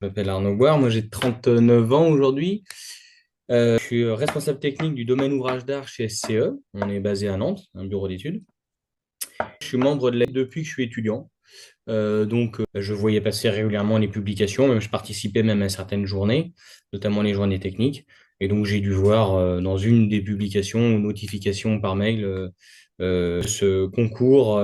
Je m'appelle Arnaud Boire, moi j'ai 39 ans aujourd'hui. Je suis responsable technique du domaine ouvrage d'art chez SCE. On est basé à Nantes, un bureau d'études. Je suis membre de l'aide depuis que je suis étudiant. Je voyais passer régulièrement les publications, même je participais même à certaines journées, notamment les journées techniques. Et donc j'ai dû voir dans une des publications ou notifications par mail ce concours.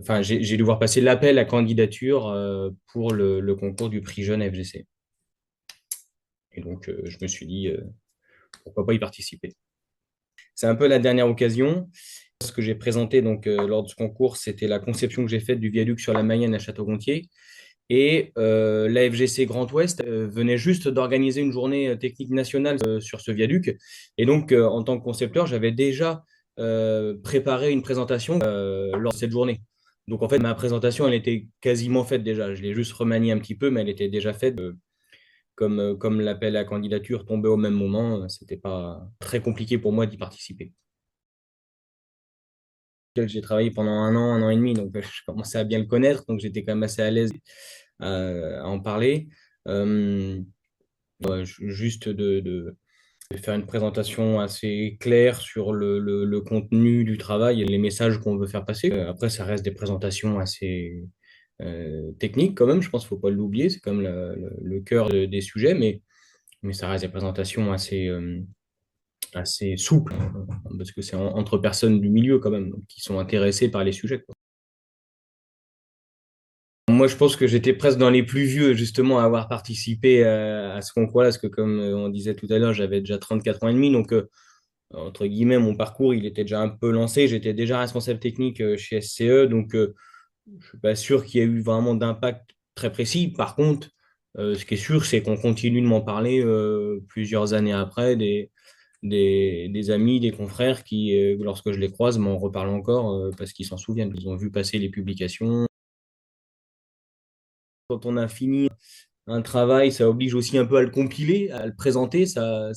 Enfin, j'ai dû voir passer l'appel à candidature pour le concours du prix Jeune FGC. Et donc, je me suis dit, pourquoi pas y participer. C'est un peu la dernière occasion. Ce que j'ai présenté lors de ce concours, c'était la conception que j'ai faite du viaduc sur la Mayenne à Château-Gontier. Et la FGC Grand Ouest venait juste d'organiser une journée technique nationale sur ce viaduc. Et donc, en tant que concepteur, j'avais déjà préparé une présentation lors de cette journée. Donc, en fait, ma présentation, elle était quasiment faite déjà. Je l'ai juste remaniée un petit peu, mais elle était déjà faite. Comme l'appel à candidature tombait au même moment, c'était pas très compliqué pour moi d'y participer. J'ai travaillé pendant un an et demi, donc je commençais à bien le connaître, donc j'étais quand même assez à l'aise à en parler. Euh, Juste de faire une présentation assez claire sur le contenu du travail et les messages qu'on veut faire passer. Après, ça reste des présentations assez techniques quand même, je pense qu'il ne faut pas l'oublier, c'est comme le cœur des sujets, mais ça reste des présentations assez souples, hein, parce que c'est entre personnes du milieu quand même, donc, qui sont intéressées par les sujets, quoi. Moi, je pense que j'étais presque dans les plus vieux, justement, à avoir participé à ce concours-là, parce que comme on disait tout à l'heure, j'avais déjà 34 ans et demi, donc entre guillemets, mon parcours, il était déjà un peu lancé. J'étais déjà responsable technique chez SCE, donc je suis pas sûr qu'il y ait eu vraiment d'impact très précis. Par contre, ce qui est sûr, c'est qu'on continue de m'en parler plusieurs années après, des amis, des confrères qui, lorsque je les croise, m'en reparlent encore parce qu'ils s'en souviennent. Ils ont vu passer les publications. Quand on a fini un travail, ça oblige aussi un peu à le compiler, à le présenter. Ça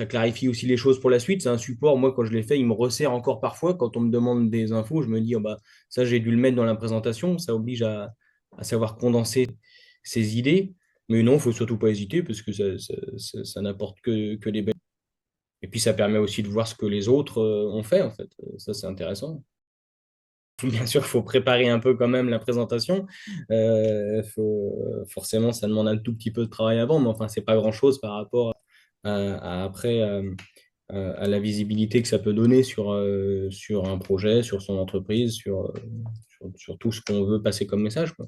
clarifie aussi les choses pour la suite. C'est un support, moi, quand je l'ai fait, il me resserre encore parfois. Quand on me demande des infos, je me dis, oh, bah, ça, j'ai dû le mettre dans la présentation. Ça oblige à savoir condenser ses idées. Mais non, il faut surtout pas hésiter parce que ça n'apporte que des belles. Et puis, ça permet aussi de voir ce que les autres ont fait, en fait. Ça, c'est intéressant. Bien sûr, il faut préparer un peu quand même la présentation. Forcément, ça demande un tout petit peu de travail avant, mais enfin, c'est pas grand-chose par rapport après à la visibilité que ça peut donner sur un projet, sur son entreprise, sur tout ce qu'on veut passer comme message, quoi.